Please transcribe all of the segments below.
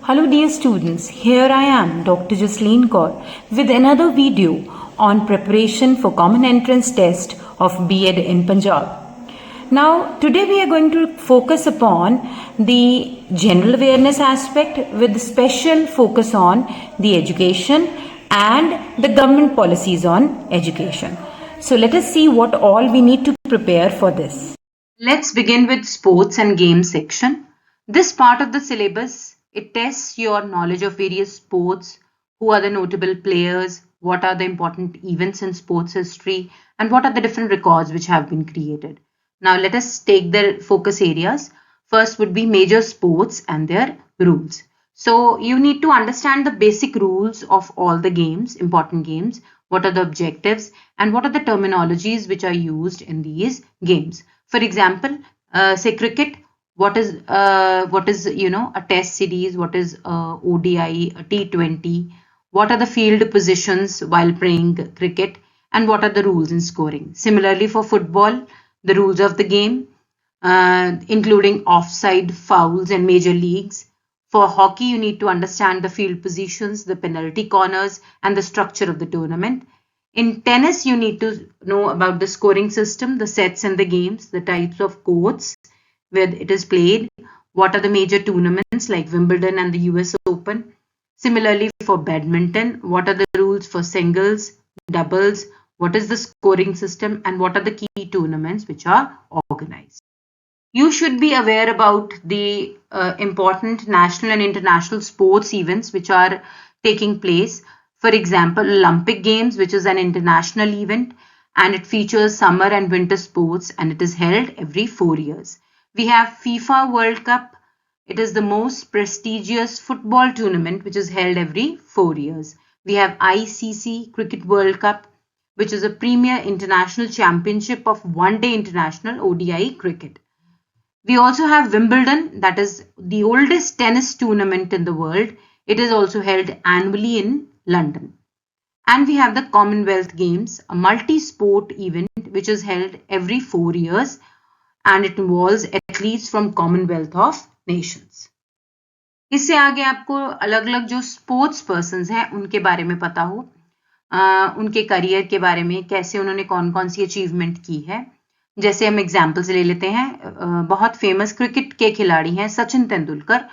Hello dear students, here I am Dr. Jasleen Kaur with another video on preparation for common entrance test of B.Ed in Punjab. Now today we are going to focus upon the general awareness aspect with special focus on the education and the government policies on education. So let us see what all we need to prepare for this. Let's begin with sports and games section. This part of the syllabus, it tests your knowledge of various sports, who are the notable players, what are the important events in sports history, and what are the different records which have been created. Now let us take the focus areas. First would be major sports and their rules. So you need to understand the basic rules of all the games, important games, what are the objectives, and what are the terminologies which are used in these games. For example, say cricket, what is a test series, what is ODI, a T20, what are the field positions while playing cricket, and what are the rules in scoring. Similarly for football, the rules of the game, including offside, fouls, and major leagues. For hockey, you need to understand the field positions, the penalty corners, and the structure of the tournament. In tennis, you need to know about the scoring system, the sets and the games, the types of courts where it is played, what are the major tournaments like Wimbledon and the US Open. Similarly, for badminton, what are the rules for singles, doubles, what is the scoring system, and what are the key tournaments which are organized. You should be aware about the important national and international sports events which are taking place. For example, Olympic Games, which is an international event, and it features summer and winter sports, and it is held every 4 years. We have FIFA World Cup. It is the most prestigious football tournament which is held every 4 years. We have ICC Cricket World Cup, which is a premier international championship of one-day international ODI cricket. We also have Wimbledon, that is the oldest tennis tournament in the world. It is also held annually in London. And we have the Commonwealth Games, a multi-sport event which is held every 4 years, and it involves athletes from Commonwealth of Nations. इससे आगे आपको अलग-अलग जो sports persons हैं उनके बारे में पता हो, उनके करियर के बारे में, कैसे उन्होंने कौन-कौन सी अचीवमेंट की है. जैसे हम एग्जांपल्स ले लेते हैं, बहुत फेमस क्रिकेट के खिलाड़ी हैं Sachin Tendulkar,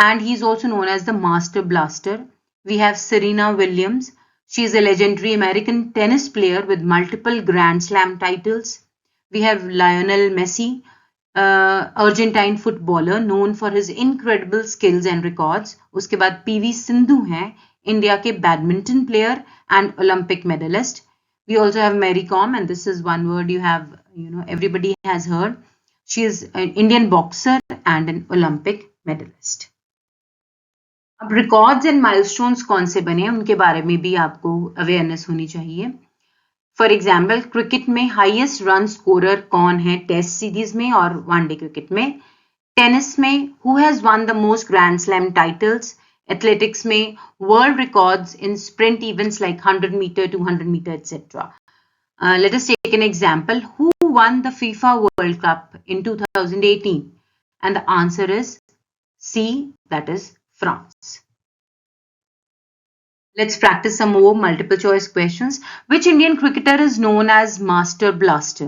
and he is also known as the master blaster. We have Serena Williams. She is a legendary American tennis player with multiple Grand Slam titles. We have Lionel Messi, Argentine footballer known for his incredible skills and records. उसके बाद PV Sindhu हैं, India के badminton player and Olympic medalist. We also have Mary Kom, and this is one word everybody has heard. She is an Indian boxer and an Olympic medalist. अब records and milestones कौन से बने हैं उनके बारे में भी आपको अवेयरनेस होनी चाहिए. फॉर एग्जाम्पल, क्रिकेट में हाईएस्ट रन स्कोरर कौन है टेस्ट सीरीज में और वनडे क्रिकेट में. टेनिस में who has won the most grand slam titles. Athletics में world records in sprint events like 100 metre, 200 metre, etc. Let us take an example. Who won the FIFA World Cup in 2018? And the answer is C, that is France. Let's practice some more multiple choice questions. Which Indian cricketer is known as Master Blaster?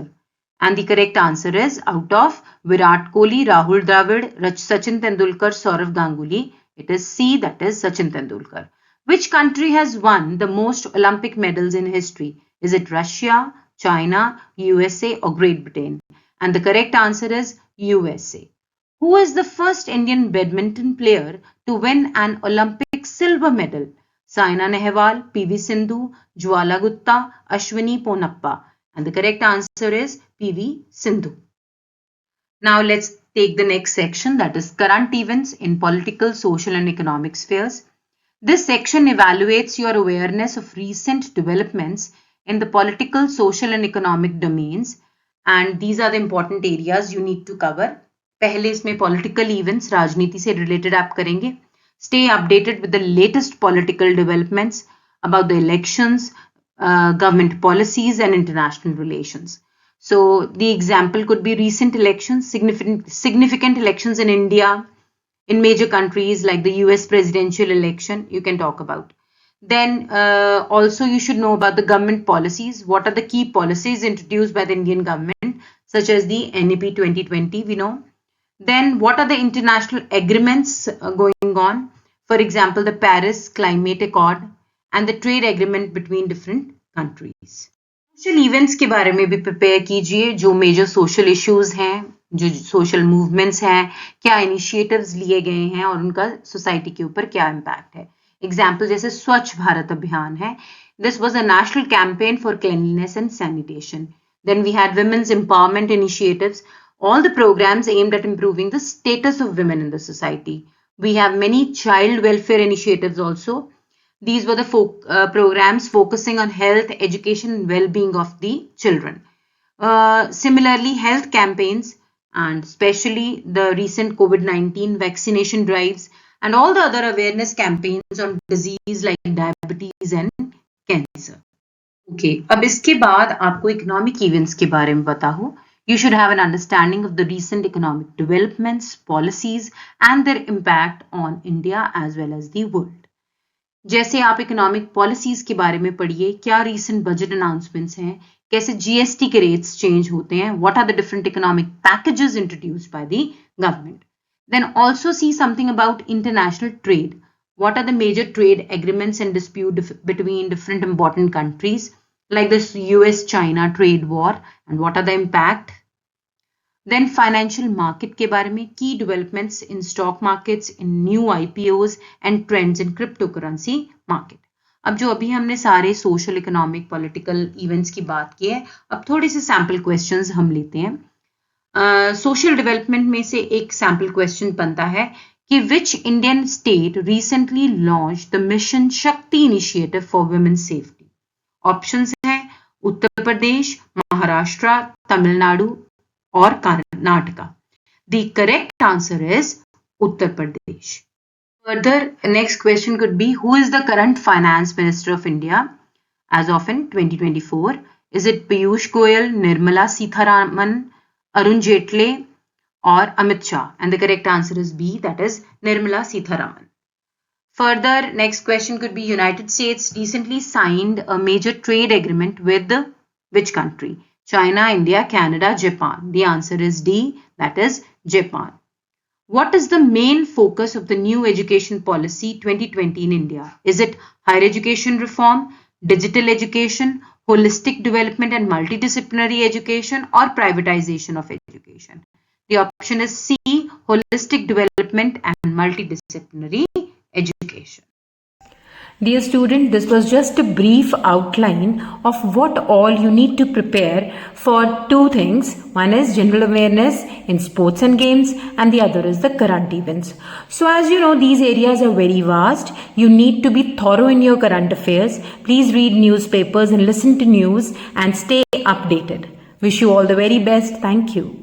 And the correct answer is, out of Virat Kohli, Rahul Dravid, Sachin Tendulkar, Saurav Ganguly, it is C, that is Sachin Tendulkar. Which country has won the most Olympic medals in history? Is it Russia, China, USA, or Great Britain? And the correct answer is USA. Who is the first Indian badminton player to win an Olympic silver medal? Saina Nehwal, PV Sindhu, Jwala Gupta, Ashwini Ponappa. And the correct answer is PV Sindhu. Now let's take the next section, that is current events in political, social, and economic spheres. This section evaluates your awareness of recent developments in the political, social, and economic domains, and these are the important areas you need to cover. पहले इसमें political events, राजनीति से related आप करेंगे. Stay updated with the latest political developments about the elections, government policies, and international relations. So the example could be recent elections, significant elections in India, in major countries like the US presidential election, you can talk about. Then also you should know about the government policies. What are the key policies introduced by the Indian government, such as the NEP 2020, we know. Then what are the international agreements going on? For example, the Paris Climate Accord and the trade agreement between different countries. Social events के बारे में भी prepare कीजिए, जो major social issues हैं, जो social movements हैं, क्या इनिशिएटिव्स लिए गए हैं और उनका सोसाइटी के ऊपर क्या इम्पैक्ट है. एग्जाम्पल जैसे स्वच्छ भारत अभियान है. This was a national campaign for cleanliness and sanitation. Then we had women's empowerment initiatives, all the programs aimed at improving the status of women in the society. We have many child welfare initiatives also. These were the programs focusing on health, education and well-being of the children. Similarly, health campaigns and especially the recent COVID-19 vaccination drives and all the other awareness campaigns on disease like diabetes and cancer. Okay, अब इसके बाद आपको economic events के बारे में बताऊं. You should have an understanding of the recent economic developments, policies and their impact on India as well as the world. जैसे आप इकोनॉमिक पॉलिसीज के बारे में पढ़िए, क्या रीसेंट बजट अनाउंसमेंट्स हैं, कैसे जीएसटी के रेट्स चेंज होते हैं, what are the different economic packages introduced by the government. Then also see something about international trade. What are the major trade agreements and dispute between different important countries like this US-China trade war and what are the impact? Then financial market के बारे में, key developments in stock markets, in new IPOs and trends in cryptocurrency market. अब जो अभी हमने सारे social, economic, political events की बात की है, अब थोड़े से sample questions हम लेते हैं. Social development में से एक sample question बनता है कि which Indian state recently launched the Mission Shakti initiative for women's safety? Options हैं उत्तर प्रदेश, महाराष्ट्र, तमिलनाडु और Karnataka. The correct answer is Uttar Pradesh. Further, next question could be, who is the current finance minister of India as of in 2024? Is it Piyush Goyal, Nirmala Sitharaman, Arun Jaitley or Amit Shah? And the correct answer is B, that is Nirmala Sitharaman. Further, next question could be, United States recently signed a major trade agreement with which country? China, India, Canada, Japan. The answer is D, that is Japan. What is the main focus of the new education policy 2020 in India? Is it higher education reform, digital education, holistic development and multidisciplinary education, or privatization of education? The option is C, holistic development and multidisciplinary education. Dear student, this was just a brief outline of what all you need to prepare for two things. One is general awareness in sports and games and the other is the current events. So as you know, these areas are very vast. You need to be thorough in your current affairs. Please read newspapers and listen to news and stay updated. Wish you all the very best. Thank you.